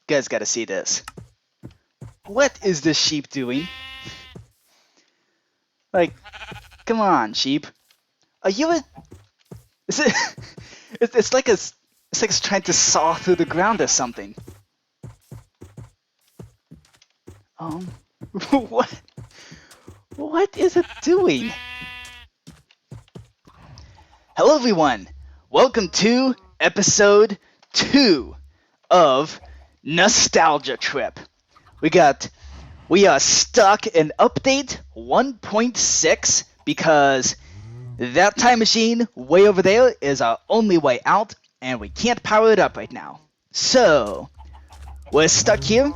guys gotta see this. What is this sheep doing? Like, come on, sheep. Are you a... Is it... it's like it's like it's trying to saw through the ground or something. What? What is it doing? Hello everyone! Welcome to episode 2 of Nostalgia Trip. We are stuck in update 1.6 because that time machine way over there is our only way out and we can't power it up right now. So, we're stuck here.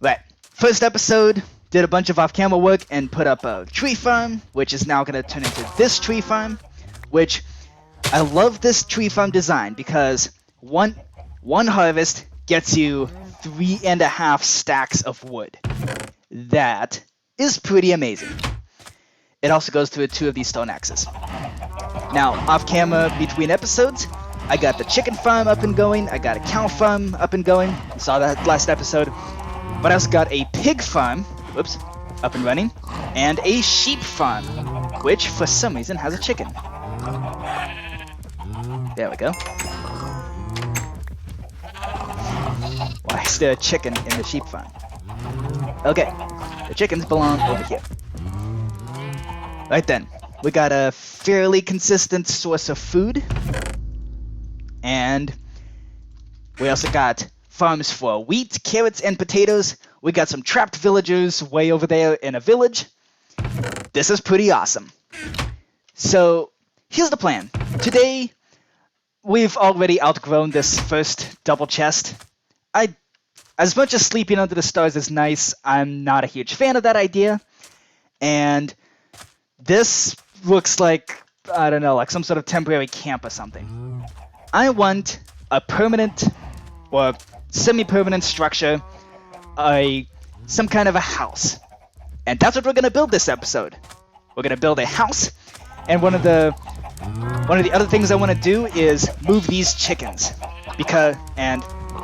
Right, first episode, did a bunch of off-camera work and put up a tree farm, which is now going to turn into this tree farm, which I love this tree farm design because one harvest gets you 3.5 stacks of wood. That is pretty amazing. It also goes through 2 of these stone axes. Now, off-camera between episodes, I got the chicken farm up and going, I got a cow farm up and going, you saw that last episode, but I also got a pig farm, up and running, and a sheep farm, which for some reason has a chicken. There we go. Why is there a chicken in the sheep farm? Okay, the chickens belong over here. Right then, we got a fairly consistent source of food, and we also got farms for wheat, carrots, and potatoes. We got some trapped villagers way over there in a village. This is pretty awesome. So, here's the plan. Today, we've already outgrown this first double chest. As much as sleeping under the stars is nice, I'm not a huge fan of that idea. And this looks like, I don't know, like some sort of temporary camp or something. I want a permanent or semi-permanent structure, some kind of a house. And that's what we're going to build this episode. We're going to build a house, and one of the other things I want to do is move these chickens.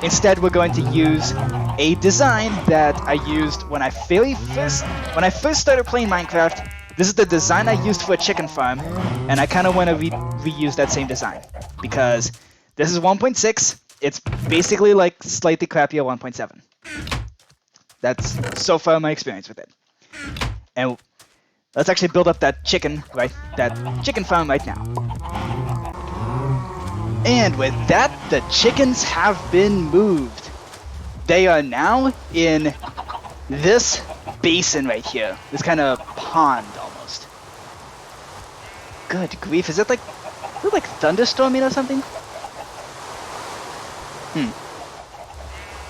Instead we're going to use a design that I used when I first started playing Minecraft. This is the design I used for a chicken farm, and I kind of want to reuse that same design because this is 1.6. It's basically like slightly crappier 1.7. That's so far my experience with it. And let's actually build up that chicken farm right now. And with that, the chickens have been moved. They are now in this basin right here. This kind of pond almost. Good grief, is it like thunderstorming or something?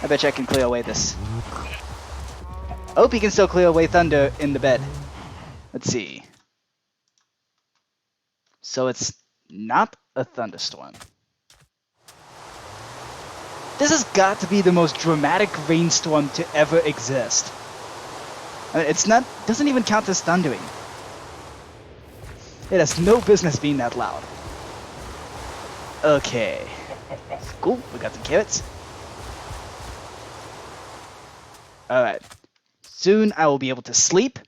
I bet you I can clear away this. I hope you can still clear away thunder in the bed. Let's see. So it's not a thunderstorm. This has got to be the most dramatic rainstorm to ever exist. I mean, doesn't even count as thundering. It has no business being that loud. Okay. Cool, we got some carrots. Alright. Soon I will be able to sleep.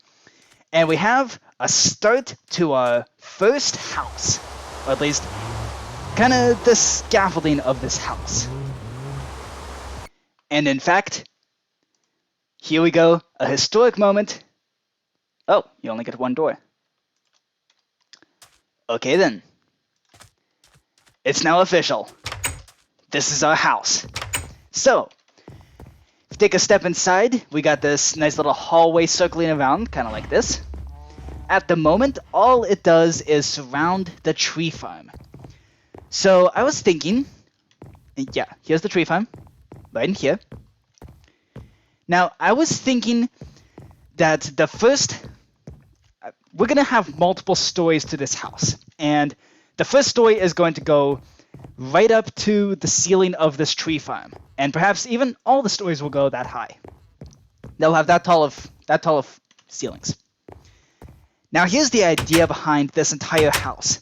And we have a start to our first house. Or at least, kind of the scaffolding of this house. And in fact, here we go, a historic moment. Oh, you only get one door. Okay then. It's now official. This is our house. So, if you take a step inside, we got this nice little hallway circling around, kind of like this. At the moment, all it does is surround the tree farm. So, I was thinking, yeah, here's the tree farm. Right in here. Now, I was thinking that we're going to have multiple stories to this house. And the first story is going to go right up to the ceiling of this tree farm. And perhaps even all the stories will go that high. They'll have that tall of ceilings. Now, here's the idea behind this entire house.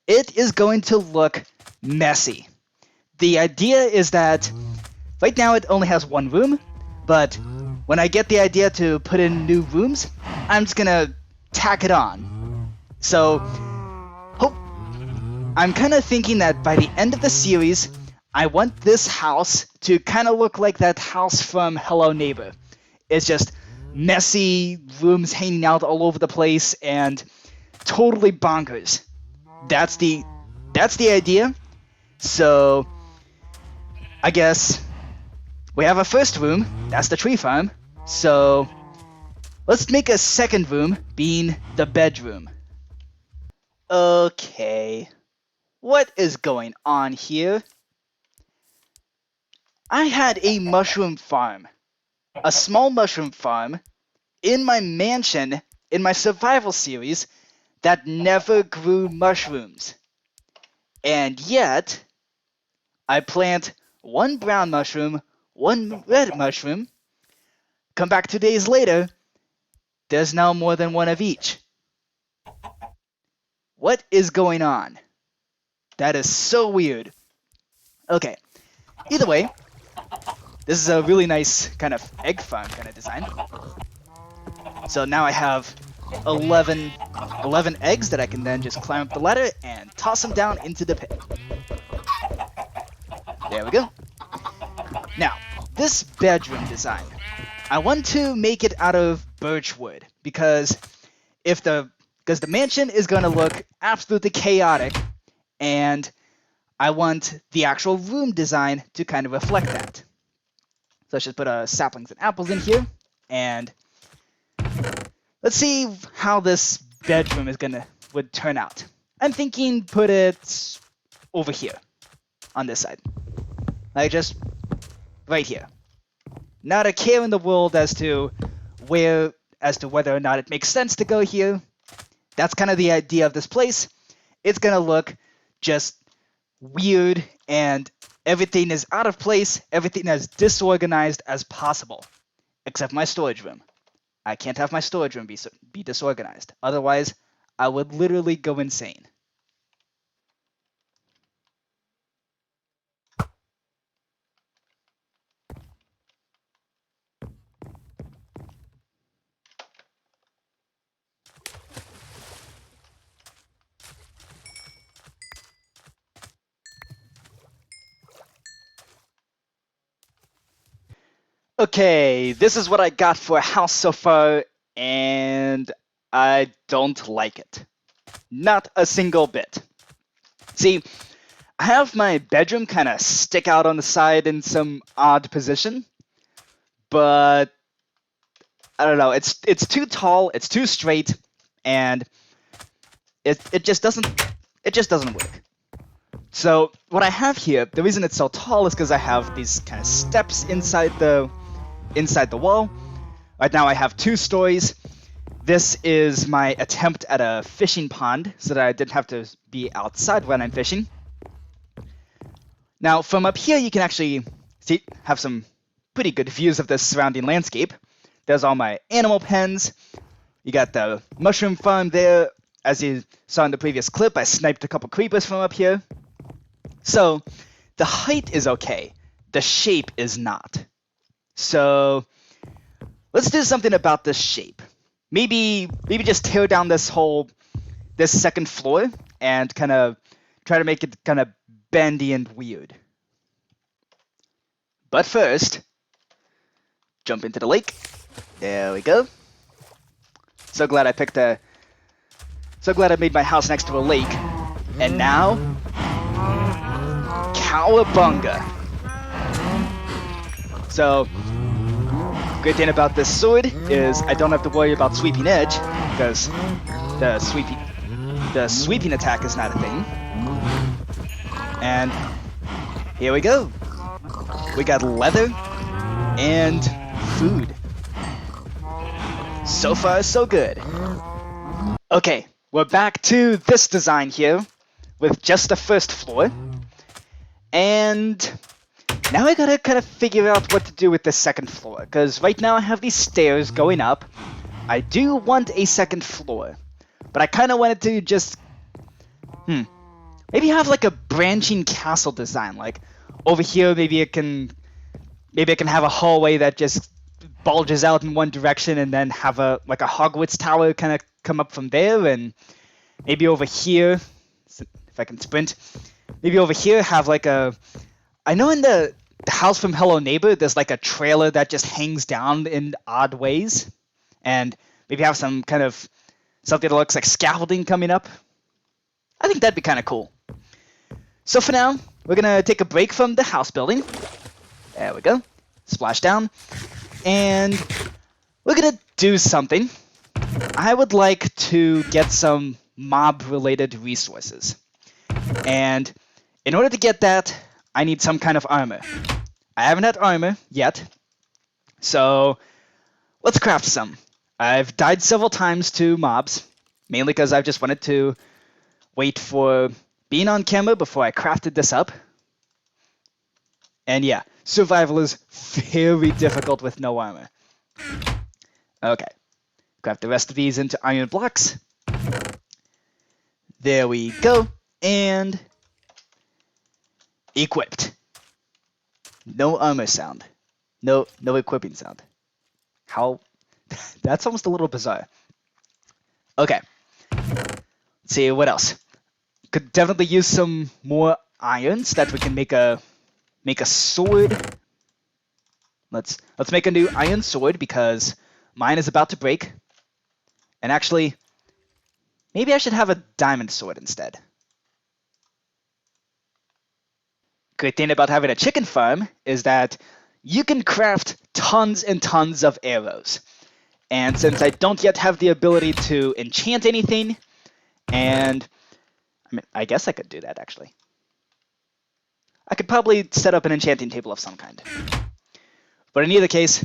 It is going to look messy. The idea is that Right now it only has one room, but when I get the idea to put in new rooms, I'm just gonna tack it on. So, I'm kind of thinking that by the end of the series, I want this house to kind of look like that house from Hello Neighbor. It's just messy, rooms hanging out all over the place, and totally bonkers. That's the idea. So, I guess we have a first room. That's the tree farm. So, let's make a second room, being the bedroom. Okay. What is going on here? I had a mushroom farm. A small mushroom farm in my mansion in my survival series that never grew mushrooms. And yet, I plant one brown mushroom, one red mushroom. Come back 2 days later, there's now more than one of each. What is going on? That is so weird. Okay, either way, this is a really nice kind of egg farm kind of design. So now I have 11 eggs that I can then just climb up the ladder and toss them down into the pit. There we go. Now, this bedroom design, I want to make it out of birch wood because the mansion is going to look absolutely chaotic, and I want the actual room design to kind of reflect that. So let's just put saplings and apples in here, and let's see how this bedroom would turn out. I'm thinking put it over here, on this side, like just right here. Not a care in the world as to whether or not it makes sense to go here. That's kind of the idea of this place. It's gonna look just weird, and everything is out of place, everything as disorganized as possible, except my storage room. I can't have my storage room be disorganized, otherwise I would literally go insane. Okay, this is what I got for a house so far, and I don't like it. Not a single bit. See, I have my bedroom kind of stick out on the side in some odd position, but I don't know, it's too tall, it's too straight, and it just doesn't work. So what I have here, the reason it's so tall is because I have these kind of steps inside the wall. Right now I have 2 stories. This is my attempt at a fishing pond so that I didn't have to be outside when I'm fishing. Now from up here you can actually have some pretty good views of the surrounding landscape. There's all my animal pens. You got the mushroom farm there. As you saw in the previous clip, I sniped a couple creepers from up here. So the height is okay. The shape is not. So let's do something about this shape. Maybe just tear down this second floor and kind of try to make it kind of bendy and weird. But first, jump into the lake. There we go. So glad I made my house next to a lake. And now, cowabunga. So, great thing about this sword is I don't have to worry about sweeping edge, because the sweeping attack is not a thing. And here we go. We got leather and food. So far, so good. Okay, we're back to this design here with just the first floor. And now I gotta kind of figure out what to do with the second floor, because right now I have these stairs going up. I do want a second floor, but I kind of wanted to just, maybe have like a branching castle design. Like over here, maybe it can Maybe I can have a hallway that just bulges out in one direction and then have a Hogwarts tower kind of come up from there, and maybe over here, if I can sprint, maybe over here have like a. I know in the house from Hello Neighbor, there's like a trailer that just hangs down in odd ways, and maybe have some kind of something that looks like scaffolding coming up. I think that'd be kind of cool. So for now, we're gonna take a break from the house building. There we go. Splash down. And we're gonna do something. I would like to get some mob-related resources. And in order to get that, I need some kind of armor. I haven't had armor yet, so let's craft some. I've died several times to mobs, mainly because I've just wanted to wait for being on camera before I crafted this up. And yeah, survival is very difficult with no armor. Okay, craft the rest of these into iron blocks. There we go, and equipped. No armor sound. No equipping sound. How? That's almost a little bizarre. Okay. Let's see what else. Could definitely use some more iron so that we can make a sword. Let's make a new iron sword because mine is about to break. And actually, maybe I should have a diamond sword instead. Great thing about having a chicken farm is that you can craft tons and tons of arrows. And since I don't yet have the ability to enchant anything, and I guess I could do that actually. I could probably set up an enchanting table of some kind. But in either case,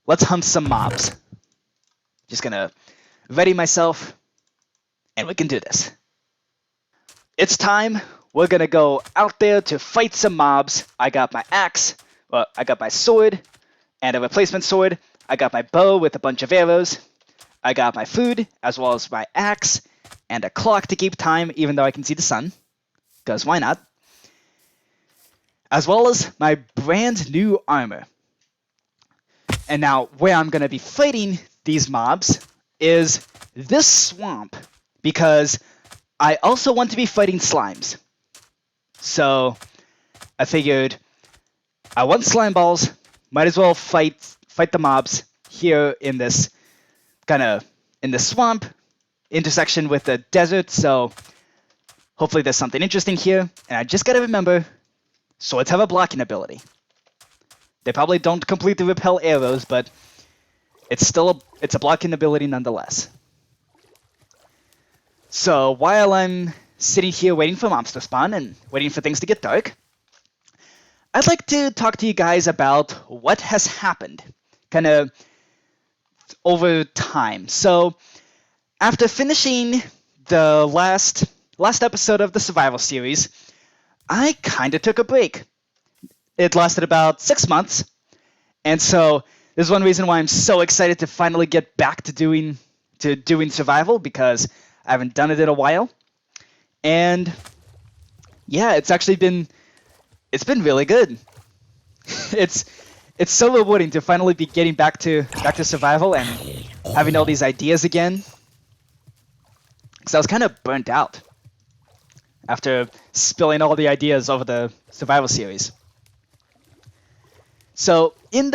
let's hunt some mobs. Just gonna ready myself, and we can do this. It's time. We're gonna go out there to fight some mobs. I got my axe, well, I got my sword, and a replacement sword. I got my bow with a bunch of arrows. I got my food, as well as my axe, and a clock to keep time, even though I can see the sun. Because why not? As well as my brand new armor. And now, where I'm gonna be fighting these mobs is this swamp, because I also want to be fighting slimes. So I figured I want slime balls, might as well fight the mobs here in this in the swamp intersection with the desert. So hopefully there's something interesting here. And I just gotta remember, swords have a blocking ability. They probably don't completely repel arrows, but it's still a blocking ability nonetheless. So while I'm sitting here waiting for mobs to spawn and waiting for things to get dark, I'd like to talk to you guys about what has happened kind of over time. So after finishing the last episode of the survival series, I kind of took a break. It lasted about 6 months, and so there's one reason why I'm so excited to finally get back to doing survival, because I haven't done it in a while. And yeah, it's been really good. It's so rewarding to finally be getting back to survival and having all these ideas again. Because I was kind of burnt out after spilling all the ideas over the survival series. So in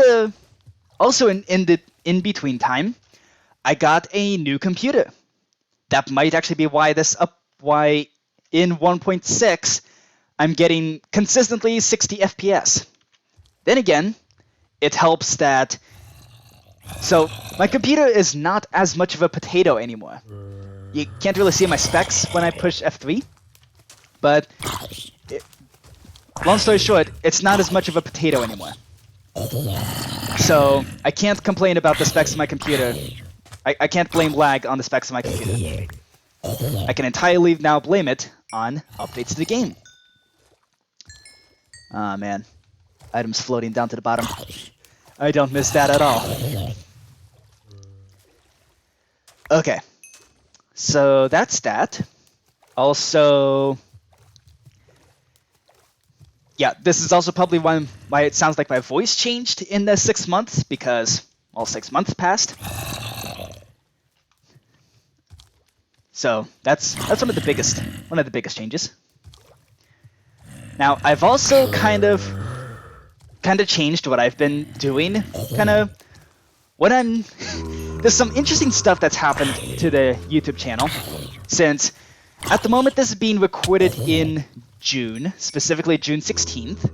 between time, I got a new computer. That might actually be why in 1.6 I'm getting consistently 60 FPS. Then again, it helps that. So my computer is not as much of a potato anymore. You can't really see my specs when I push F3, but long story short, it's not as much of a potato anymore. So I can't complain about the specs of my computer. I can't blame lag on the specs of my computer. I can entirely now blame it on updates to the game. Ah, man. Items floating down to the bottom. I don't miss that at all. Okay. So that's that. Also, yeah, this is also probably why it sounds like my voice changed in the 6 months, because all 6 months passed. So that's one of the biggest changes. Now I've also kind of changed what I've been doing. There's some interesting stuff that's happened to the YouTube channel, since at the moment this is being recorded in June, specifically June 16th.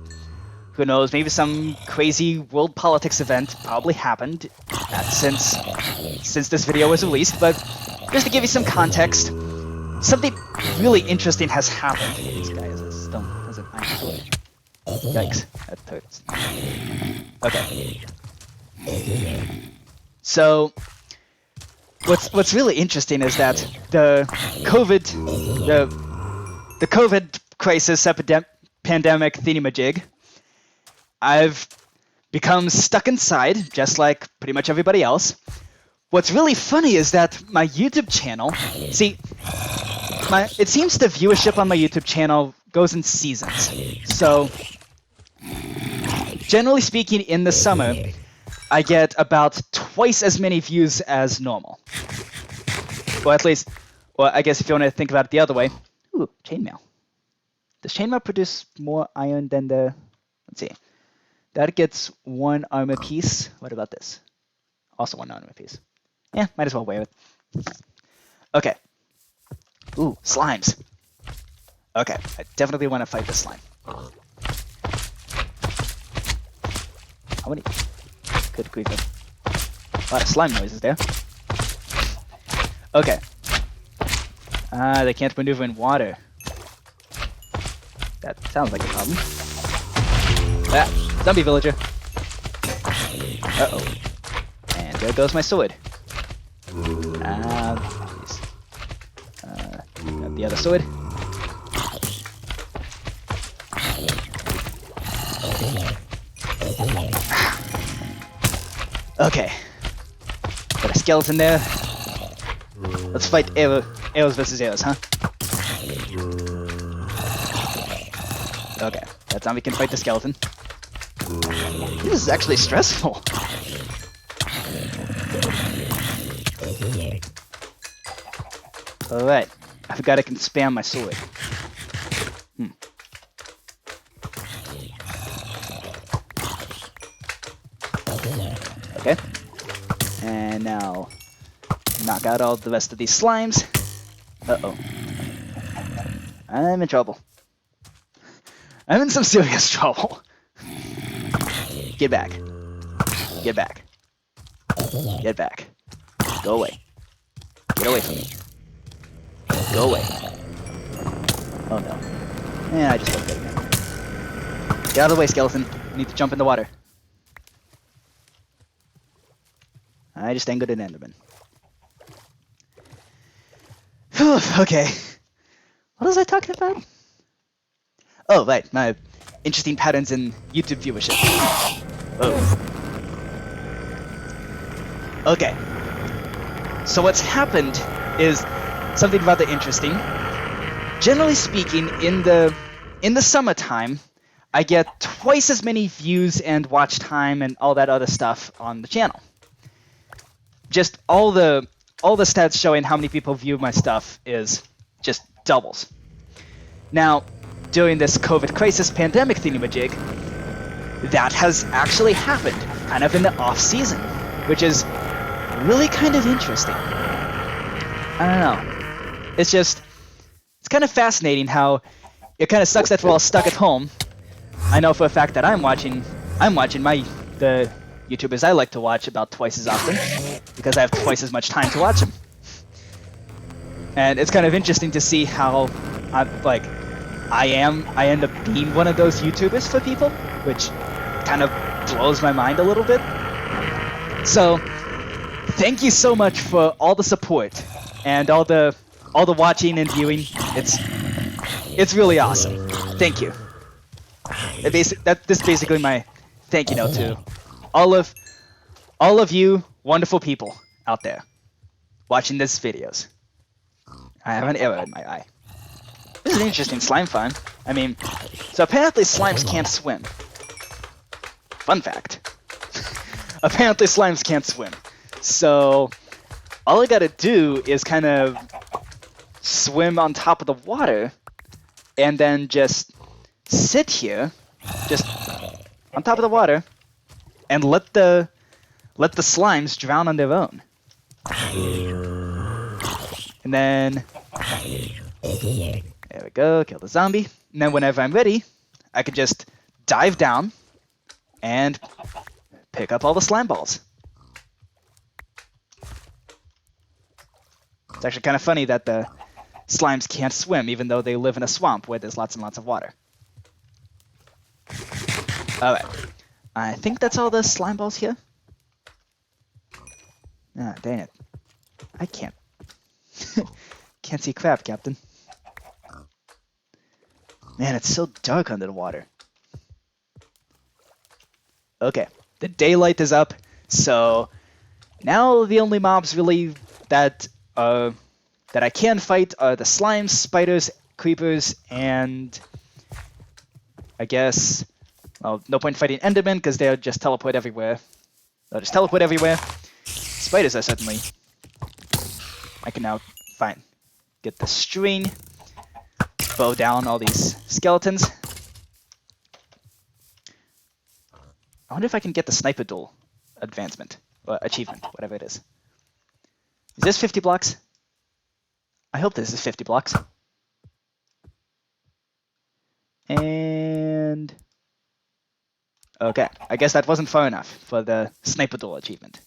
Who knows, maybe some crazy world politics event probably happened since this video was released, but just to give you some context, something really interesting has happened. This guy has an iron sword. Yikes, that hurts. Okay. So, what's really interesting is that the COVID crisis pandemic thingamajig, I've become stuck inside, just like pretty much everybody else. What's really funny is that my YouTube channel, it seems the viewership on my YouTube channel goes in seasons. So, generally speaking, in the summer, I get about twice as many views as normal. Well, I guess if you want to think about it the other way. Ooh, chainmail. Does chainmail produce more iron than the... Let's see. That gets 1 armor piece. What about this? Also 1 armor piece. Yeah, might as well wear it. Okay. Ooh, slimes. Okay, I definitely want to fight this slime. How many? Good grief. A lot of slime noises there. Okay. They can't maneuver in water. That sounds like a problem. Ah, zombie villager. Uh-oh. And there goes my sword. Please. Grab the other sword. Okay. Got a skeleton there. Let's fight arrows versus arrows, huh? Okay. That zombie can fight the skeleton. This is actually stressful. Alright. I forgot I can spam my sword. Okay. And now knock out all the rest of these slimes. Uh-oh. I'm in trouble. I'm in some serious trouble. Get back. Get back. Get back. Go away. Get away from me. Go away. Oh no. Yeah, I just looked at it. Get out of the way, skeleton. I need to jump in the water. I just angered an enderman. Whew, okay. What was I talking about? Oh, right. My interesting patterns in YouTube viewership. Oh. Okay. So what's happened is something rather interesting. Generally speaking, in the summertime, I get twice as many views and watch time and all that other stuff on the channel. Just all the stats showing how many people view my stuff is just doubles. Now, during this COVID crisis pandemic thingamajig, that has actually happened, kind of in the off season, which is really kind of interesting. I don't know. It's kind of fascinating how it kind of sucks that we're all stuck at home. I know for a fact that I'm watching the YouTubers I like to watch about twice as often, because I have twice as much time to watch them. And it's kind of interesting to see how I end up being one of those YouTubers for people, which kind of blows my mind a little bit. So, thank you so much for all the support and all the watching and viewing. It's really awesome. Thank you. This is basically my thank you note to all of you wonderful people out there watching these videos. I have an arrow in my eye. Here's an interesting slime farm. I mean, so apparently slimes can't swim. Fun fact. Apparently slimes can't swim. So all I gotta do is kind of swim on top of the water and then just sit here, just on top of the water, and let the slimes drown on their own. And then there we go, kill the zombie. And then whenever I'm ready, I can just dive down and pick up all the slime balls. It's actually kind of funny that the slimes can't swim even though they live in a swamp where there's lots and lots of water. Alright, I think that's all the slime balls here. Ah, dang it. I can't. Can't see crap, Captain. Man, it's so dark under the water. Okay, the daylight is up, so now the only mobs really that I can fight are the slimes, spiders, creepers, and I guess, well, no point fighting Endermen because they'll just teleport everywhere. They'll just teleport everywhere. Spiders are certainly. I can now get the string, bow down all these skeletons. I wonder if I can get the sniper duel advancement or achievement, whatever it is. Is this 50 blocks? I hope this is 50 blocks. And okay, I guess that wasn't far enough for the sniper duel achievement.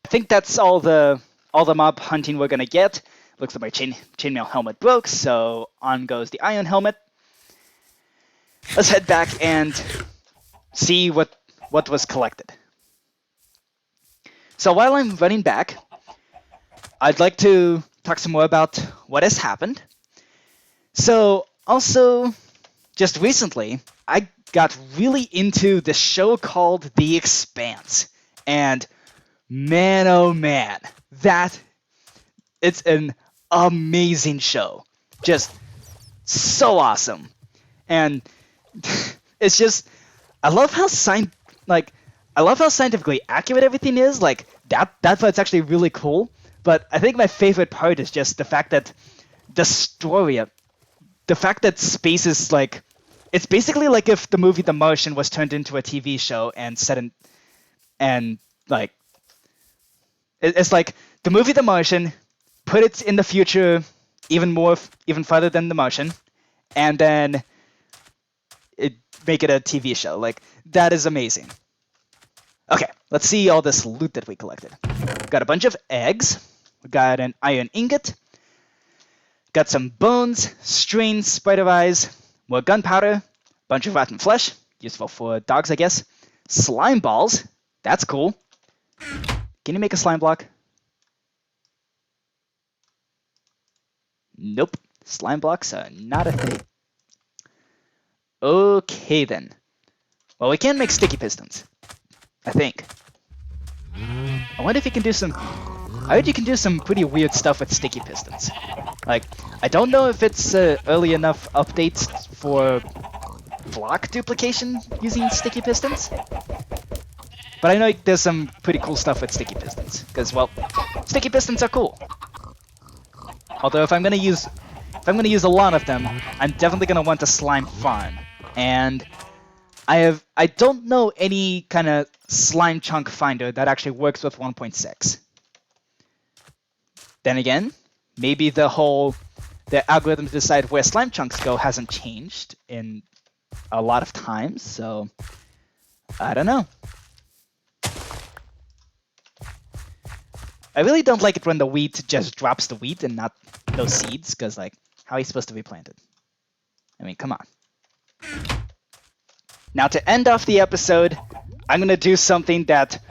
I think that's all the mob hunting we're gonna get. Looks like my chainmail helmet broke, so on goes the iron helmet. Let's head back and see what was collected. So while I'm running back, I'd like to talk some more about what has happened. So also, just recently, I got really into this show called The Expanse, and man, oh man, it's an amazing show. Just so awesome. And it's just, I love how scientifically accurate everything is. Like, that part's actually really cool. But I think my favorite part is just the fact that the story, the fact that space is like, it's basically like if the movie The Martian was turned into a TV show and set in, and like, it's like the movie The Martian, put it in the future even farther than The Martian, and then make it a TV show. Like, that is amazing. Okay, let's see all this loot that we collected. We've got a bunch of eggs. We've got an iron ingot. Got some bones, string, spider eyes, more gunpowder, bunch of rotten flesh, useful for dogs, I guess. Slime balls, that's cool. Can you make a slime block? Nope, slime blocks are not a thing. Okay then. Well, we can make sticky pistons, I think. I wonder if you can do some... I heard you can do some pretty weird stuff with sticky pistons. Like, I don't know if it's early enough updates for block duplication using sticky pistons. But I know there's some pretty cool stuff with sticky pistons. Because, well, sticky pistons are cool. Although if I'm gonna use a lot of them, I'm definitely gonna want a slime farm. And I don't know any kind of slime chunk finder that actually works with 1.6. Then again, maybe the algorithm to decide where slime chunks go hasn't changed in a lot of times, so I don't know. I really don't like it when the wheat just drops the wheat and no seeds, because, like, how are you supposed to be planted? I mean, come on. Now, to end off the episode, I'm going to do something that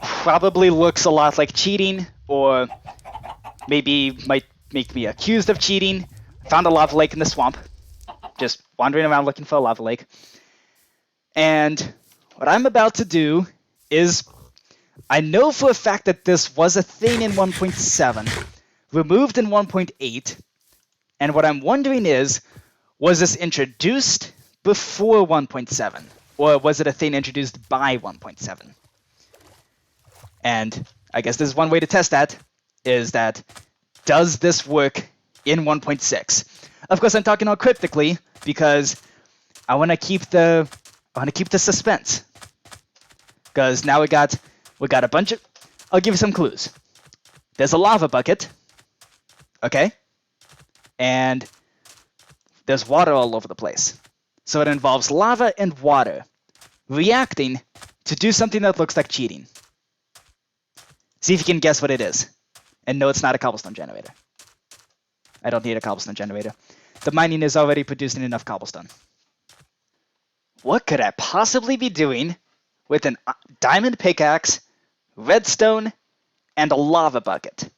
probably looks a lot like cheating, or maybe might make me accused of cheating. I found a lava lake in the swamp, just wandering around looking for a lava lake. And what I'm about to do is, I know for a fact that this was a thing in 1.7, removed in 1.8, And what I'm wondering is, was this introduced before 1.7? Or was it a thing introduced by 1.7? And I guess there's one way to test that, is that, does this work in 1.6? Of course, I'm talking all cryptically, because I want to keep the suspense. Because now we got a bunch of... I'll give you some clues. There's a lava bucket, okay? And there's water all over the place. So it involves lava and water reacting to do something that looks like cheating. See if you can guess what it is. And no, it's not a cobblestone generator. I don't need a cobblestone generator. The mining is already producing enough cobblestone. What could I possibly be doing with a diamond pickaxe, redstone, and a lava bucket?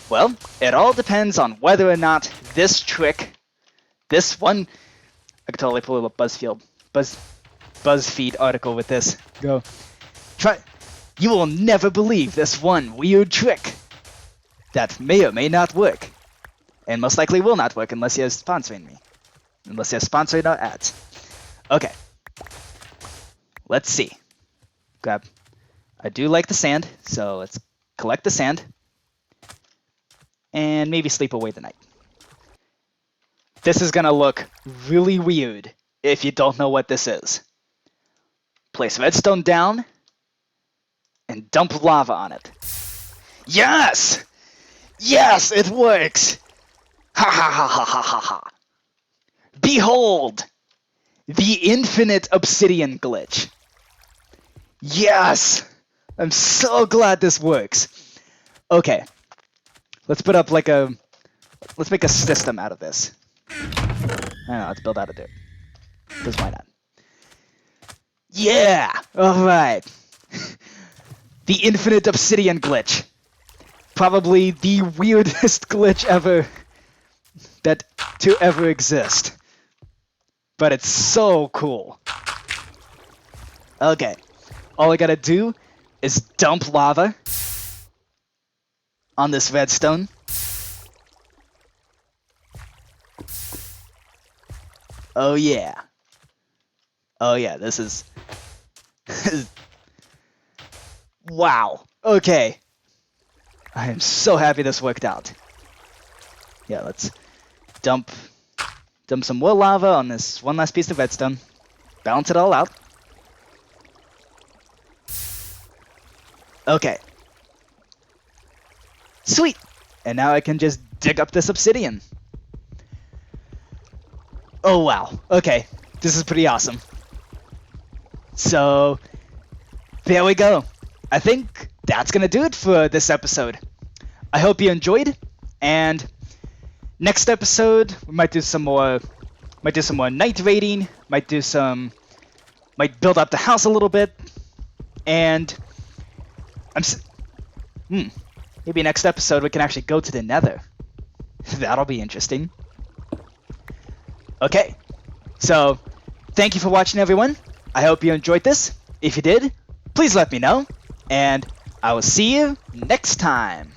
Well, it all depends on whether or not this trick, this one... I could totally pull up a BuzzFeed article with this. Go. Try... You will never believe this one weird trick that may or may not work. And most likely will not work unless you're sponsoring me. Unless you're sponsoring our ads. Okay. Let's see. Grab. I do like the sand, so let's collect the sand. And maybe sleep away the night. This is gonna look really weird if you don't know what this is. Place redstone down and dump lava on it. Yes! Yes, it works! Ha ha ha ha ha ha ha! Behold! The infinite obsidian glitch. Yes! I'm so glad this works. Okay. Let's put up like a... Let's make a system out of this. I don't know, let's build out of dirt. Because why not? Yeah! Alright. The infinite obsidian glitch. Probably the weirdest glitch ever to ever exist. But it's so cool. Okay. All I gotta do is dump lava on this redstone. Oh yeah. Oh yeah, this is... Wow. Okay. I am so happy this worked out. Yeah, let's dump some more lava on this one last piece of redstone. Balance it all out. Okay. Sweet. And now I can just dig up this obsidian. Oh wow. Okay. This is pretty awesome. So, there we go. I think that's gonna do it for this episode. I hope you enjoyed, and next episode we might do some more night raiding, might build up the house a little bit, and maybe next episode we can actually go to the Nether. That'll be interesting. Okay, so thank you for watching, everyone. I hope you enjoyed this. If you did, please let me know, and I will see you next time.